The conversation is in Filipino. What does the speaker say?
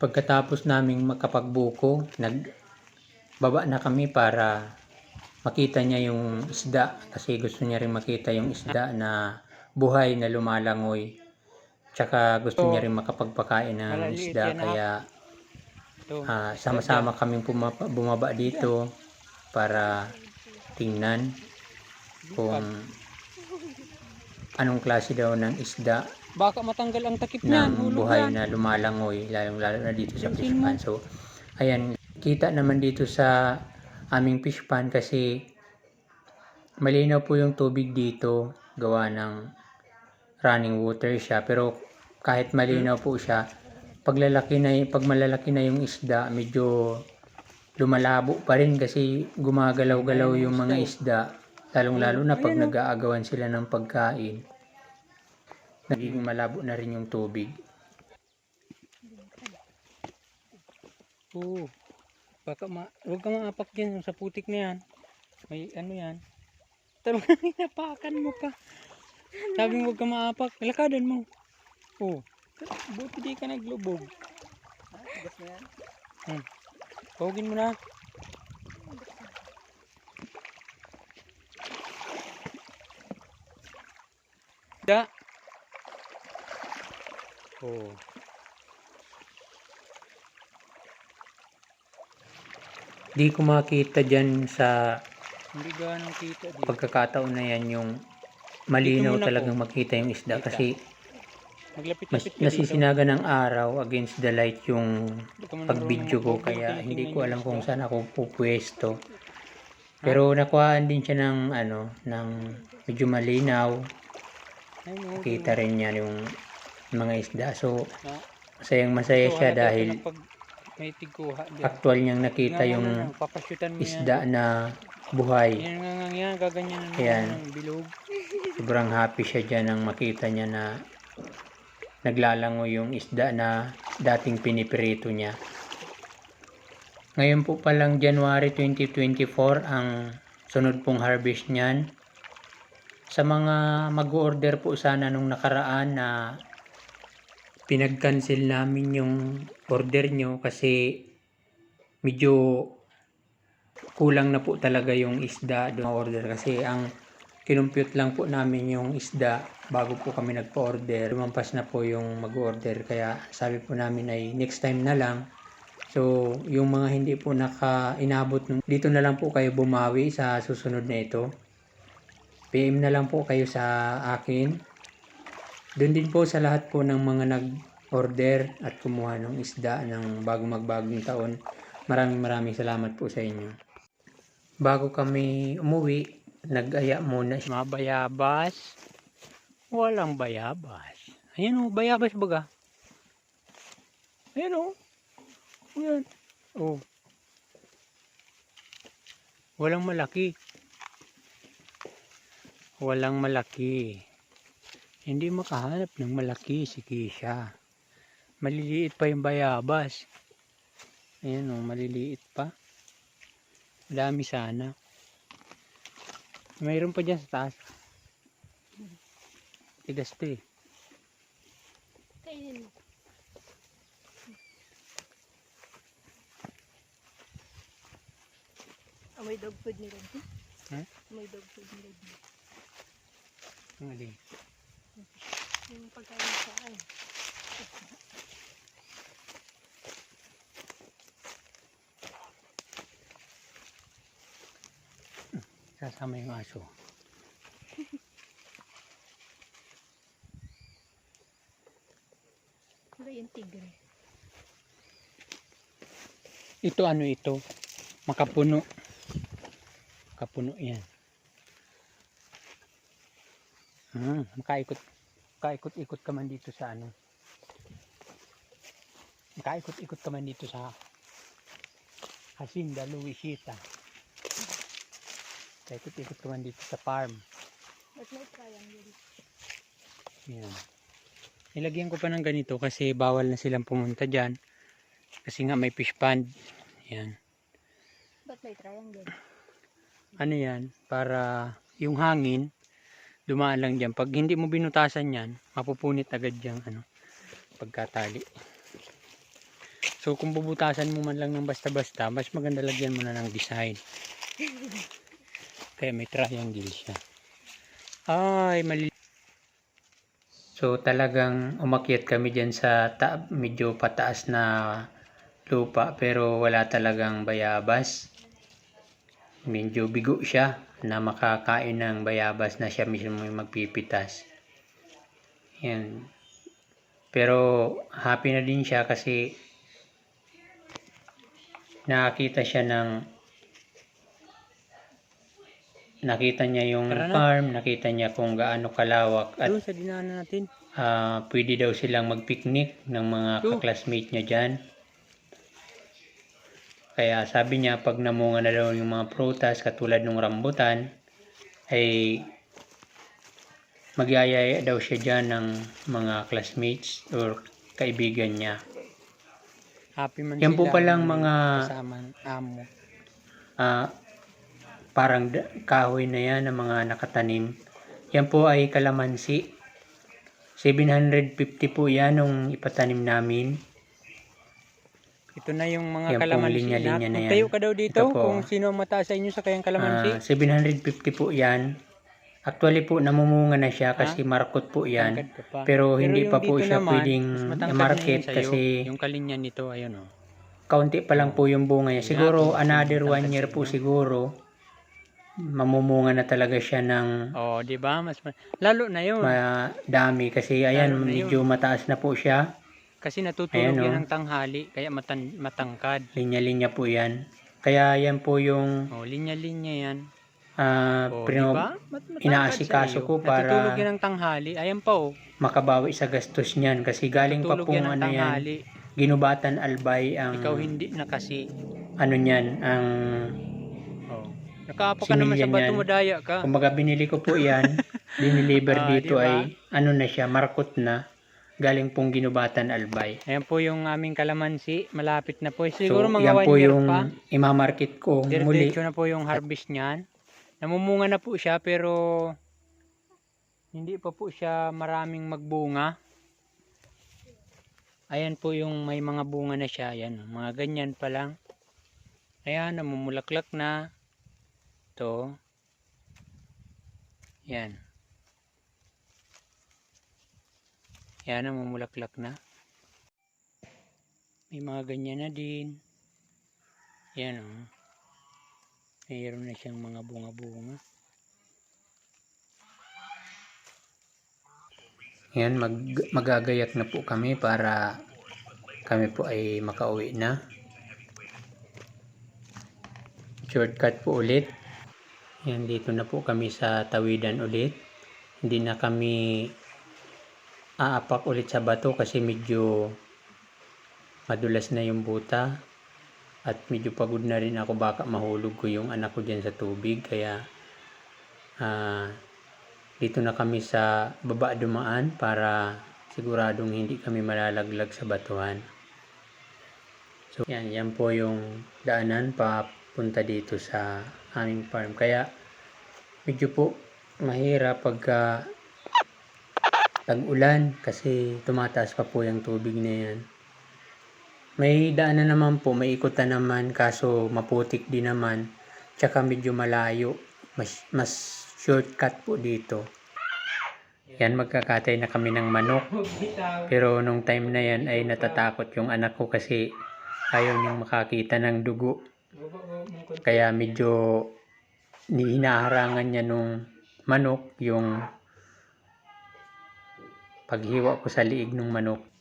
Pagkatapos naming makapagbuko, nagbaba na kami para makita niya yung isda kasi gusto niya rin makita yung isda na buhay na lumalangoy. Tsaka gusto niya rin makapagpakain ng isda kaya sama-sama kaming bumaba dito para tingnan kung anong klase daw ng isda. Baka matanggal ang takip ng buhay na lumalangoy, lalo na dito sa fish pan. So, ayan, kita naman dito sa aming fish pan kasi malinaw po yung tubig dito, gawa ng running water siya. Pero kahit malinaw po siya, pag malalaki na yung isda, medyo lumalabo pa rin kasi gumagalaw-galaw yung mga isda, lalong-lalo na pag nag-aagawan sila ng pagkain. Nagiging malabo na rin yung tubig. Oo. Huwag ka maapak dyan sa putik na yan. May ano yan. Talagang hinapakan mo pa. Sabi mo huwag ka maapak. Lakadan mo. Oo. Buti di ka naglubog. Gas na yan? Pahugin mo na. Da. Oh. Di ko makita dyan sa Hindi ganang kita dito. pagkakataon na yan yung malinaw talagang makita yung isda kasi nasisinaga ng araw against the light yung pag-video ko kaya hindi ko alam kung saan ako pupwesto. Pero nakuhaan din siya ng ng medyo malinaw. Kita rin niya yung mga isda. So masaya siya dahil actual niyang nakita yung isda na buhay. Ayan. Sobrang happy siya dyan nang makita niya na naglalangoy yung isda na dating piniprito niya. Ngayon po palang January 2024 ang sunod pong harvest niyan. Sa mga mag-order po sana nung nakaraan na pinag-cancel namin yung order nyo kasi medyo kulang na po talaga yung isda doon order kasi ang kinumpute lang po namin yung isda bago po kami nagpa-order. Lumampas na po yung mag-order kaya sabi po namin ay next time na lang. So yung mga hindi po inabot dito na lang po kayo bumawi sa susunod na ito. PM na lang po kayo sa akin. Doon din po sa lahat po ng mga nag-order at kumuha ng isda ng magbagong taon. Maraming salamat po sa inyo. Bago kami umuwi, nag-aya muna siya. Mga bayabas. Walang bayabas. Ayan o, bayabas baga. Ayan o. Ayan. O. Walang malaki. Walang malaki. Hindi makahanap ng malaki si Kisha. Maliliit pa yung bayabas. Ayan o, maliliit pa. Madami sana. Mayroon pa dyan sa taas. Tigas to eh. Kainin mo. May dog food nila. May dog food nila. Ang alin? Yung pagkain sa ay. Sasama yung aso. Wala yung tigre. Ito ano ito? Makapuno. Makapuno yan. Makaikot-ikot ka man dito sa ano. Makaikot-ikot ka man dito sa Hacienda Luisita. Makaikot-ikot ka man dito sa farm. Ba't may triangle? Yan. Nilagyan ko pa ng ganito kasi bawal na silang pumunta dyan. Kasi nga may fish pond. Yan. Ba't may triangle? Ano yan? Para yung hangin dumaan lang dyan. Pag hindi mo binutasan yan, mapupunit agad yung pagkatali. So kung bubutasan mo man lang ng basta-basta, mas maganda lagyan mo na ng design. Kaya may triangle siya. Ay, mali. So talagang umakyat kami dyan sa medyo pataas na lupa pero wala talagang bayabas. Medyo bigo siya na makakain ng bayabas na siya mismo yung magpipitas. Yan. Pero happy na din siya kasi nakita niya yung Tara na. farm, nakita niya kung gaano kalawak at Doon sa dinaanan natin. pwede daw silang magpiknik ng mga kaklasmate niya dyan. Kaya sabi niya pag namunga na daw yung mga prutas katulad ng rambutan ay magyayaya daw siya dyan ng mga classmates or kaibigan niya. Happy man Yan po sila palang may mga kasama amo. parang kahoy na yan ng mga nakatanim. Yan po ay kalamansi. 750 po yan nung ipatanim namin. Ito na yung mga Yan pong kalamansi linya-linya na yan. Magtayo ka daw dito Ito po. kung sino ang mataas sa inyo sa kayang kalamansi. 750 po yan. Actually po namumunga na siya kasi markot po yan. Tangkad ka pa. Pero hindi yung pa po dito siya naman, pwedeng mas matangkad i-market na yun sa'yo. kasi Yung kalinya nito, ayun oh. kaunti pa lang po yung bunga niya. Siguro another 1 year po siguro mamumunga na talaga siya ng Oh, di ba? Lalo na yun. madami kasi ayan Lalo na medyo mataas na po siya. Kasi natutulog Ayan, yan oh. ng tanghali, kaya matangkad. Linya-linya po yan. Kaya yan po yung Oh, linya-linya yan. Oh, di ba? inaasikaso ko para natutulog yan ng tanghali. Ayan pa oh. makabawi sa gastos niyan kasi galing pa Natutulog pong yan ng ano yan, tanghali. ginubatan albay ang Ikaw hindi na kasi. ano niyan, ang Oh. Nakaapo ka naman sa Similyan bato, yan. madaya ka. kumbaga binili ko po yan, diniliver dito diba? ay ano na siya, markot na, galing pong ginubatan albay. Ayan po yung aming kalamansi. Malapit na po. Siguro So mga yan 1 po year yung pa. imamarket ko muli. Diretso na po yung harvest niyan. Namumunga na po siya pero hindi pa po siya maraming magbunga. Ayan po yung may mga bunga na siya. Ayan, mga ganyan pa lang. Ayan, namumulaklak na. Ito. Ayan. Ayan, namumulaklak na. May mga ganyan na din. Ayan o. Mayroon na siyang mga bunga-bunga. Yan, magagayak na po kami para kami po ay makauwi na. Shortcut po ulit. Yan, dito na po kami sa tawidan ulit. Hindi na kami aapak ulit sa bato kasi medyo madulas na yung buta. At medyo pagod na rin ako, baka mahulog ko yung anak ko dyan sa tubig. Kaya dito na kami sa baba dumaan para siguradong hindi kami malalaglag sa batuhan. So yan po yung daanan papunta dito sa aming farm. Kaya medyo po mahirap pagka tag-ulan kasi tumataas pa po yung tubig na yan. May daanan naman po, may ikutan naman, kaso maputik din naman, tsaka medyo malayo, mas shortcut po dito. Yan, magkakatay na kami ng manok, pero nung time na yan ay natatakot yung anak ko kasi ayaw niyang makakita ng dugo, kaya medyo hinaharangan niya nung manok yung paghiwa ko sa liig ng manok.